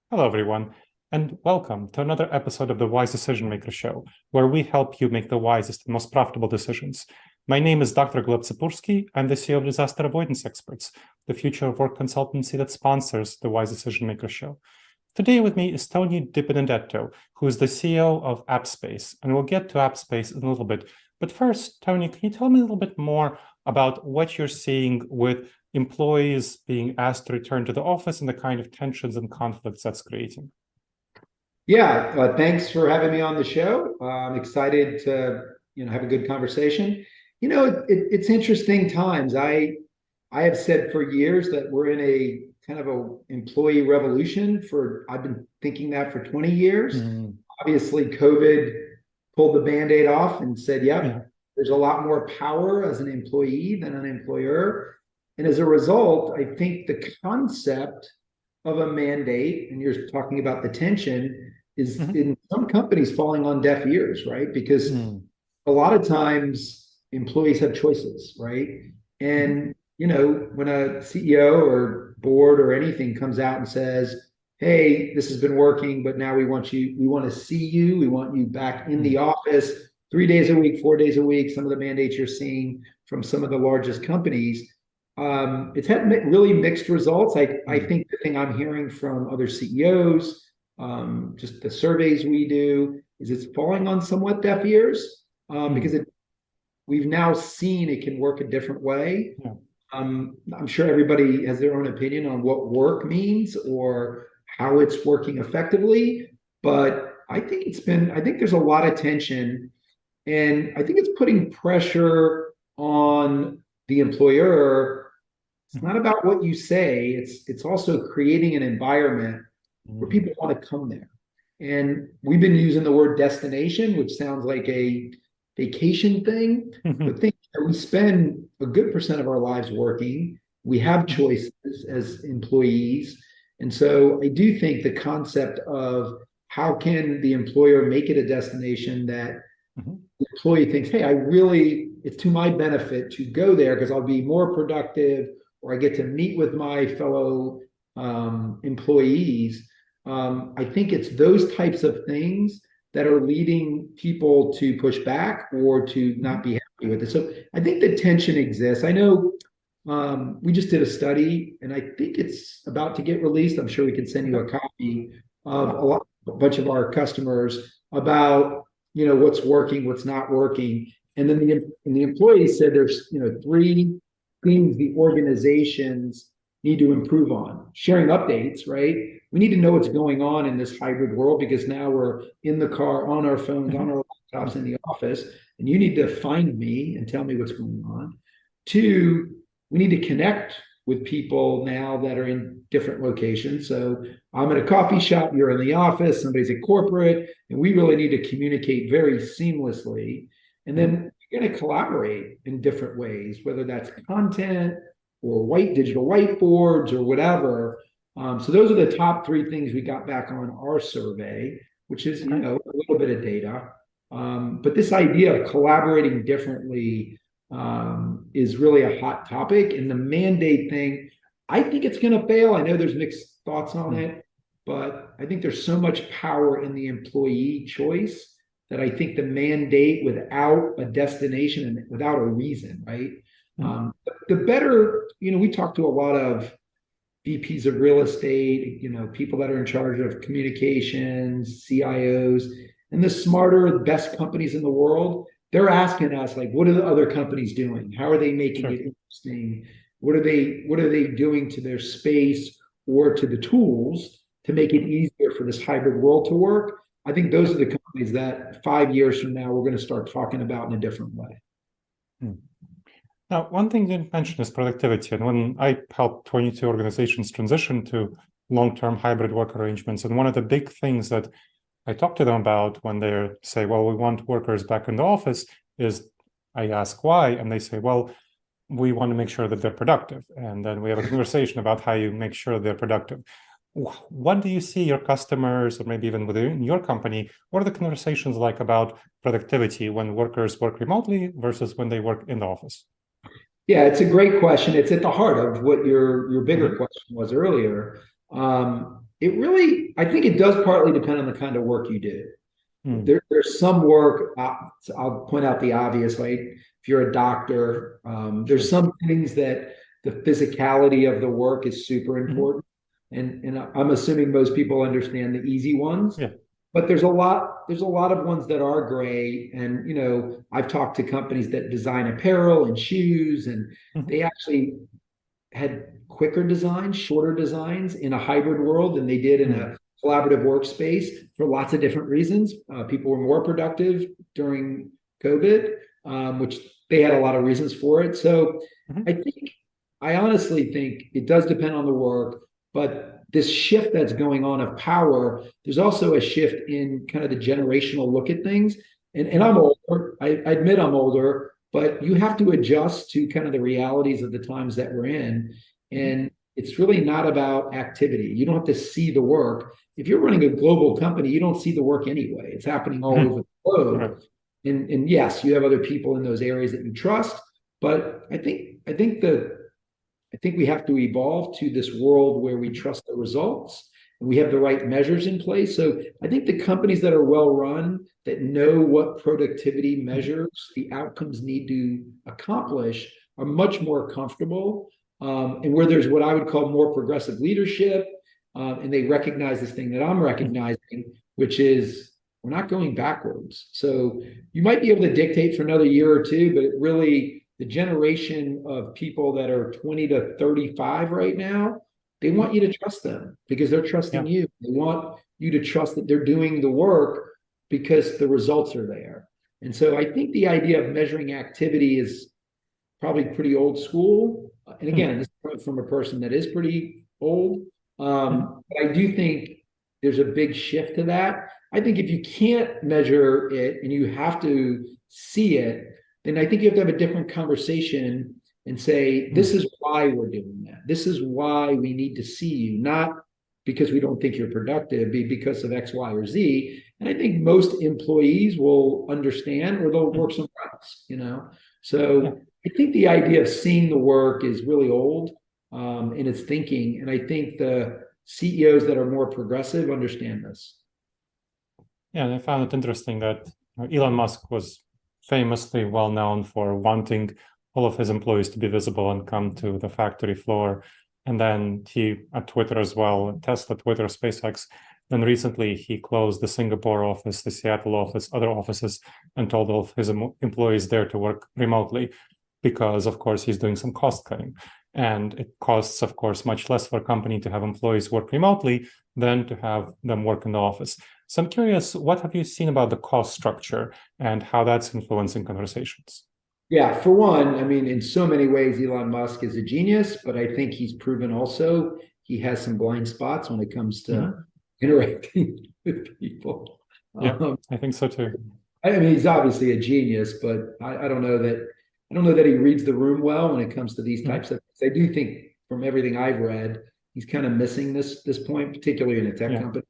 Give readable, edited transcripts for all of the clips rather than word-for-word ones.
Hello, everyone, and welcome to another episode of the Wise Decision Maker Show, where we help you make the wisest and most profitable decisions. My name is Dr. Gleb Tsipursky. I'm the CEO of Disaster Avoidance Experts, the future of work consultancy that sponsors the Wise Decision Maker Show. Today with me is Tony DiBenedetto, who is the CEO of Appspace, and we'll get to Appspace in a little bit. But first, Tony, can you tell me a little bit more about what you're seeing with employees being asked to return to the office and the kind of tensions and conflicts that's creating? Yeah, thanks for having me on the show. I'm excited to have a good conversation. It's interesting times. I have said for years that we're in a kind of a employee revolution. I've been thinking that for 20 years. Mm, Obviously, COVID pulled the Band-Aid off and said, yeah. "Yep, there's a lot more power as an employee than an employer." And as a result, I think the concept of a mandate, and you're talking about the tension, is Mhm. in some companies falling on deaf ears, right? Because Mm, a lot of times employees have choices, right? mhm. And when a CEO or board or anything comes out and says, "Hey, this has been working, but now we want to see you, we want you back in the Mm, office 3 days a week, 4 days a week," some of the mandates you're seeing from some of the largest companies, it's had really mixed results. I mm, think the thing I'm hearing from other CEOs, just the surveys we do, is it's falling on somewhat deaf ears because mm. we've now seen it can work a different way. Yeah. I'm sure everybody has their own opinion on what work means or how it's working effectively, but I think there's a lot of tension, and I think it's putting pressure on the employer. It's Mhm. not about what you say, it's also creating an environment where Mm. people want to come there. And we've been using the word destination, which sounds like a vacation thing, but think that we spend a good percent of our lives working. We have Mhm. choices as employees. And so I do think the concept of how can the employer make it a destination that Mhm. the employee thinks, "Hey, it's to my benefit to go there because I'll be more productive, or I get to meet with my fellow employees." I think it's those types of things that are leading people to push back or to not Mhm. be happy with it. So I think the tension exists. I know we just did a study, and I think it's about to get released. I'm sure we can send you Okay. a copy of a bunch of our customers about what's working, what's not working, and then the employees said there's three things the organizations need to improve on. Sharing updates, right? We need to know what's going on in this hybrid world because now we're in the car, on our phones, on Mhm. our laptops Mm. in the office, and you need to find me and tell me what's going on. Two, we need to connect with people now that are in different locations. So I'm at a coffee shop, you're in the office, somebody's at corporate, and we really need to communicate very seamlessly. And Mhm. then you're going to collaborate in different ways, whether that's content or digital whiteboards or whatever. So those are the top three things we got back on our survey, which is Okay. a little bit of data. But this idea of collaborating differently is really a hot topic. And the mandate thing, I think it's going to fail. I know there's mixed thoughts on Mm. it, but I think there's so much power in the employee choice that I think the mandate without a destination and without a reason, right? Mhm. The better, we talk to a lot of VPs of real estate, people that are in charge of communications, CIOs, and the smarter, the best companies in the world, they're asking us like, what are the other companies doing? How are they making Sure. it interesting? What are they doing to their space or to the tools to make it Mhm. easier for this hybrid world to work? I think those Yeah. are the companies that 5 years from now we're going to start talking about in a different way. Mm. Now, one thing you didn't mention is productivity. And when I helped 22 organizations transition to long-term hybrid work arrangements, and one of the big things that I talk to them about when they say, well, we want workers back in the office is I ask why, and they say, well, we want to make sure that they're productive. And then we have a conversation about how you make sure they're productive. What do you see your customers, or maybe even within your company, what are the conversations like about productivity when workers work remotely versus when they work in the office? Yeah, it's a great question. It's at the heart of what your bigger Mhm. question was earlier. I think it does partly depend on the kind of work you do. There's some work, so I'll point out the obvious, like if you're a doctor, there's some things that the physicality of the work is super important. And I'm assuming most people understand the easy ones. Yeah. But there's a lot of ones that are gray. And I've talked to companies that design apparel and shoes, and they actually had quicker designs, shorter designs in a hybrid world than they did in a collaborative workspace for lots of different reasons. People were more productive during COVID, which they had a lot of reasons for it. So I honestly think it does depend on the work, but this shift that's going on of power, there's also a shift in kind of the generational look at things. And I'm older, I admit I'm older, but you have to adjust to kind of the realities of the times that we're in. And it's really not about activity. You don't have to see the work. If you're running a global company, you don't see the work anyway. It's happening all over the globe. Right. And yes, you have other people in those areas that you trust, but I think we have to evolve to this world where we trust the results and we have the right measures in place. So I think the companies that are well run, that know what productivity measures the outcomes need to accomplish, are much more comfortable. And where there's what I would call more progressive leadership, and they recognize this thing that I'm recognizing, which is we're not going backwards. So you might be able to dictate for another year or two, but the generation of people that are 20 to 35 right now, they want you to trust them because they're trusting you. They want you to trust that they're doing the work because the results are there. And so I think the idea of measuring activity is probably pretty old school. And again, this is coming from a person that is pretty old. But I do think there's a big shift to that. I think if you can't measure it and you have to see it, then I think you have to have a different conversation and say, this is why we're doing that. This is why we need to see you, not because we don't think you're productive, because of X, Y, or Z. And I think most employees will understand or they'll work somewhere else, So I think the idea of seeing the work is really old in its thinking. And I think the CEOs that are more progressive understand this. Yeah, and I found it interesting that Elon Musk was famously well known for wanting all of his employees to be visible and come to the factory floor. And then he, at Twitter as well, Tesla, Twitter, SpaceX. Then recently he closed the Singapore office, the Seattle office, other offices, and told all of his employees there to work remotely because, of course, he's doing some cost cutting. And it costs, of course, much less for a company to have employees work remotely than to have them work in the office. So I'm curious, what have you seen about the cost structure and how that's influencing conversations? Yeah, for one, I mean, in so many ways, Elon Musk is a genius, but I think he's proven also he has some blind spots when it comes to interacting with people. Yeah, I think so too. I mean, he's obviously a genius, but I don't know that he reads the room well when it comes to these types of things. I do think from everything I've read, he's kind of missing this point, particularly in a tech company,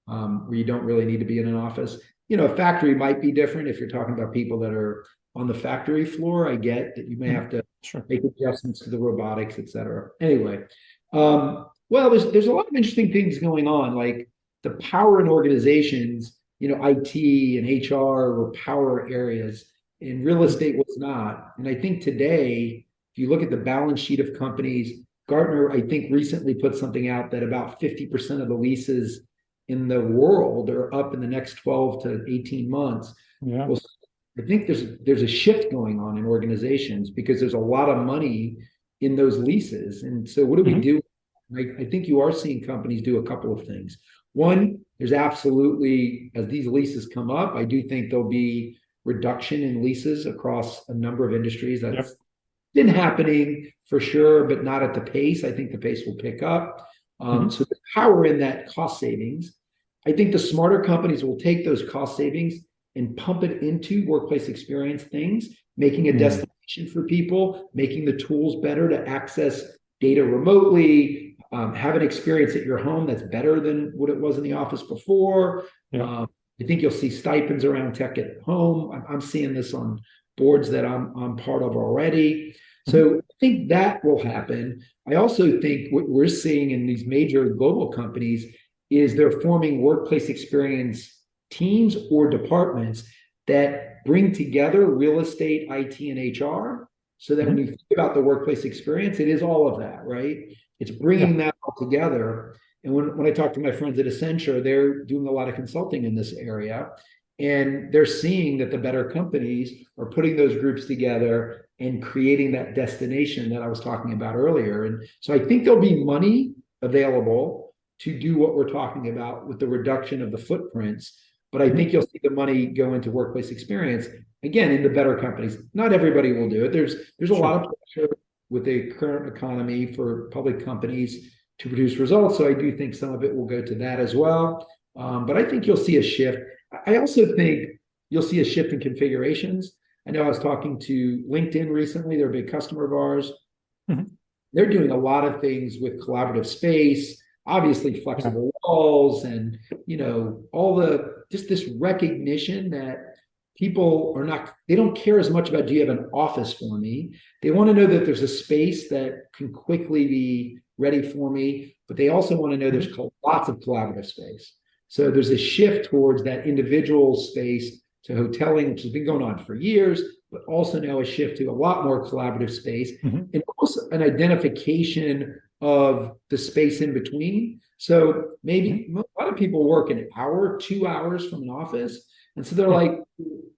where you don't really need to be in an office. A factory might be different if you're talking about people that are on the factory floor. I get that you may have to make adjustments to the robotics, et cetera. Anyway, well, there's a lot of interesting things going on, like the power in organizations. IT and HR were power areas, and real estate was not. And I think today, if you look at the balance sheet of companies, Gartner, I think, recently put something out that about 50% of the leases in the world are up in the next 12 to 18 months. Yeah. Well, I think there's a shift going on in organizations because there's a lot of money in those leases. And so what do we do? I think you are seeing companies do a couple of things. One, there's absolutely, as these leases come up, I do think there'll be reduction in leases across a number of industries. That's been happening for sure, but not at the pace. I think the pace will pick up. So the power in that cost savings. I think the smarter companies will take those cost savings and pump it into workplace experience things, making a destination for people, making the tools better to access data remotely, have an experience at your home that's better than what it was in the office before. I think you'll see stipends around tech at home. I'm seeing this on boards that I'm part of already. So I think that will happen. I also think what we're seeing in these major global companies is they're forming workplace experience teams or departments that bring together real estate, IT, and HR, so that when you think about the workplace experience, it is all of that, right? It's bringing that all together. And when I talk to my friends at Accenture, they're doing a lot of consulting in this area. And they're seeing that the better companies are putting those groups together and creating that destination that I was talking about earlier. And so I think there'll be money available to do what we're talking about with the reduction of the footprints. But I think you'll see the money go into workplace experience, again, in the better companies. Not everybody will do it. There's a lot of pressure with the current economy for public companies to produce results. So I do think some of it will go to that as well. But I think you'll see a shift. I also think you'll see a shift in configurations. I know I was talking to LinkedIn recently. They're a big customer of ours. They're doing a lot of things with collaborative space, obviously flexible walls, and all the just this recognition that people are not, they don't care as much about, do you have an office for me? They want to know that there's a space that can quickly be ready for me, but they also want to know there's lots of collaborative space. So there's a shift towards that individual space to hoteling, which has been going on for years, but also now a shift to a lot more collaborative space, and also an identification of the space in between. So maybe a lot of people work an hour, 2 hours from an office. And so they're like,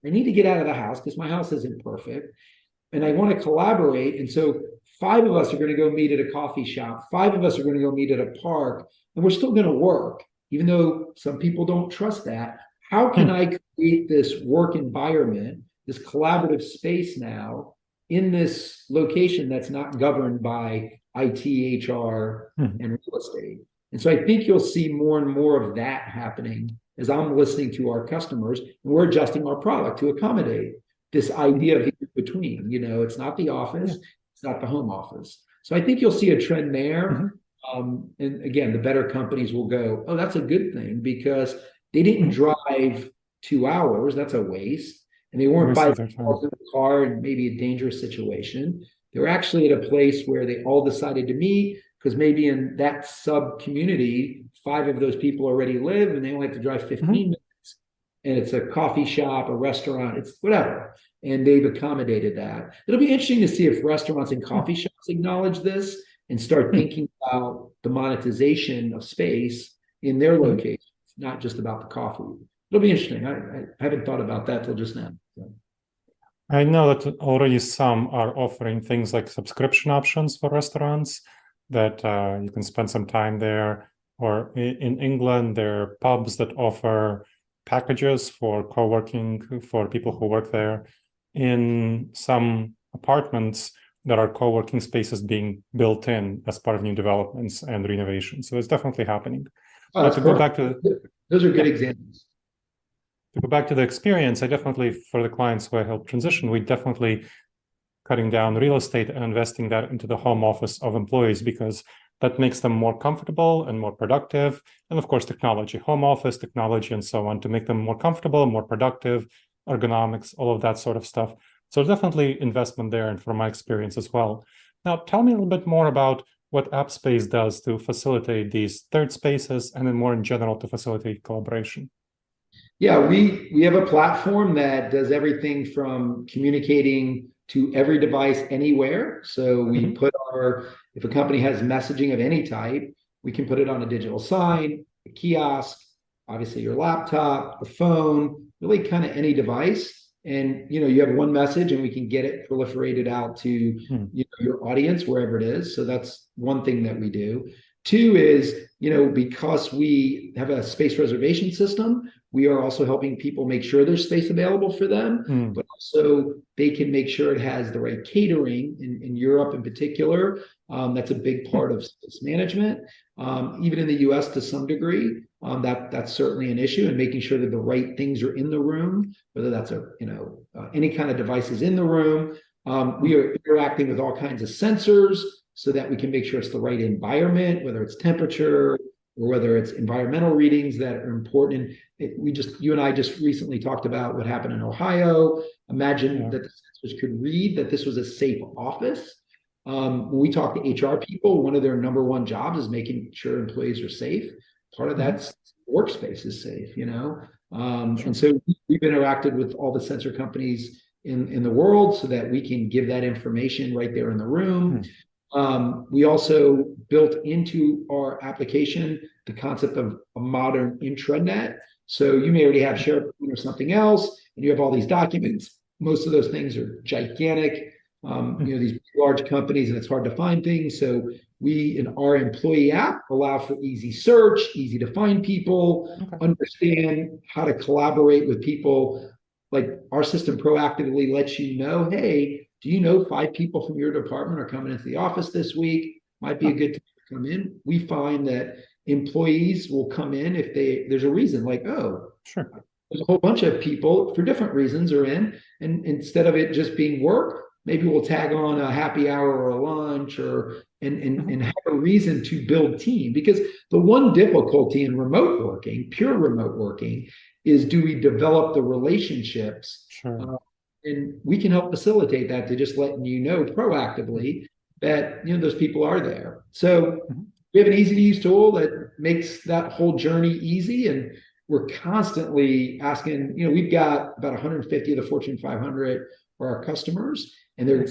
I need to get out of the house because my house isn't perfect. And I want to collaborate. And so 5 of us are going to go meet at a coffee shop. 5 of us are going to go meet at a park. And we're still going to work, even though some people don't trust that. How can I create this work environment, this collaborative space now in this location that's not governed by IT, HR, and real estate? And so I think you'll see more and more of that happening as I'm listening to our customers, and we're adjusting our product to accommodate this idea of in between. It's not the office, it's not the home office. So I think you'll see a trend there. And again, the better companies will go, oh, that's a good thing, because they didn't drive 2 hours. That's a waste. And they weren't by themselves in the car in maybe a dangerous situation. They were actually at a place where they all decided to meet, because maybe in that sub community, 5 of those people already live and they only have to drive 15 minutes. And it's a coffee shop, a restaurant, it's whatever. And they've accommodated that. It'll be interesting to see if restaurants and coffee shops acknowledge this and start thinking about the monetization of space in their locations, not just about the coffee. It'll be interesting. I haven't thought about that till just now. So. I know that already some are offering things like subscription options for restaurants that you can spend some time there. Or in England, there are pubs that offer packages for co-working for people who work there. In some apartments, there are co-working spaces being built in as part of new developments and renovations. So it's definitely happening. Those are good examples. To go back to the experience, I definitely, for the clients who I help transition, we definitely cutting down real estate and investing that into the home office of employees, because that makes them more comfortable and more productive. And of course, technology, home office, technology, and so on, to make them more comfortable, more productive, ergonomics, all of that sort of stuff. So definitely investment there, and from my experience as well. Now, tell me a little bit more about what Appspace does to facilitate these third spaces, and then more in general to facilitate collaboration. Yeah, we have a platform that does everything from communicating to every device anywhere. So we put if a company has messaging of any type, we can put it on a digital sign, a kiosk, obviously your laptop, a phone, really kind of any device. And you have one message and we can get it proliferated out to your audience, wherever it is. So that's one thing that we do. 2 is, because we have a space reservation system, we are also helping people make sure there's space available for them, but also they can make sure it has the right catering in Europe in particular. That's a big part of space management. Even in the US to some degree, that's certainly an issue, and making sure that the right things are in the room, whether that's any kind of devices in the room. We are interacting with all kinds of sensors so that we can make sure it's the right environment, whether it's temperature or whether it's environmental readings that are important. You and I just recently talked about what happened in Ohio. Imagine that the sensors could read that this was a safe office. When we talk to HR people, one of their number 1 jobs is making sure employees are safe. part of that workspace is safe, you know? And so we've interacted with all the sensor companies in the world so that we can give that information right there in the room. We also built into our application the concept of a modern intranet. So you may already have SharePoint or something else, and you have all these documents. Most of those things are gigantic, these large companies, and it's hard to find things. So we, in our employee app, allow for easy search, easy to find people, understand how to collaborate with people. Like our system proactively lets you know, hey, do you know 5 people from your department are coming into the office this week? Might be a good time to come in. We find that employees will come in if there's a reason, like, there's a whole bunch of people for different reasons are in, and instead of it just being work, maybe we'll tag on a happy hour or a lunch and have a reason to build team. Because the one difficulty in remote working, pure remote working, is do we develop the relationships? And we can help facilitate that to just letting you know proactively that those people are there. So we have an easy to use tool that makes that whole journey easy, and we're constantly asking, we've got about 150 of the Fortune 500 for our customers, and they're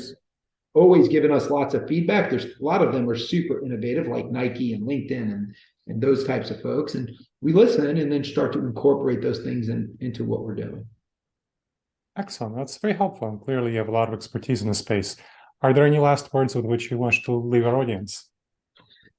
always giving us lots of feedback. There's a lot of them are super innovative, like Nike and LinkedIn and those types of folks. And we listen and then start to incorporate those things into what we're doing. Excellent. That's very helpful. And clearly you have a lot of expertise in the space. Are there any last words with which you wish to leave our audience?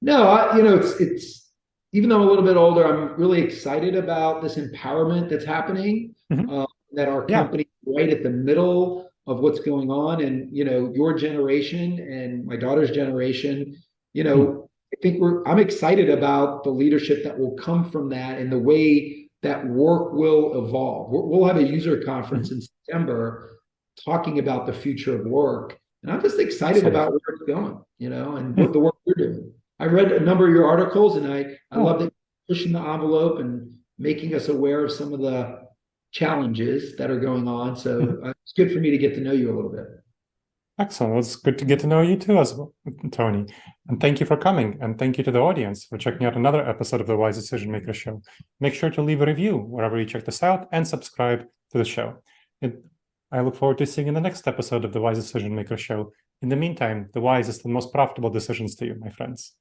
No, it's even though I'm a little bit older, I'm really excited about this empowerment that's happening, that our company right at the middle of what's going on. And, your generation and my daughter's generation, I think I'm excited about the leadership that will come from that and the way that work will evolve. We'll have a user conference in September talking about the future of work. And I'm just excited about where it's going, and what the work we're doing. I read a number of your articles, and I love that pushing the envelope and making us aware of some of the challenges that are going on. So it's good for me to get to know you a little bit. Excellent. Well, it's good to get to know you too, as well, Tony. And thank you for coming. And thank you to the audience for checking out another episode of the Wise Decision Maker Show. Make sure to leave a review wherever you check this out and subscribe to the show. I look forward to seeing you in the next episode of the Wise Decision Maker Show. In the meantime, the wisest and most profitable decisions to you, my friends.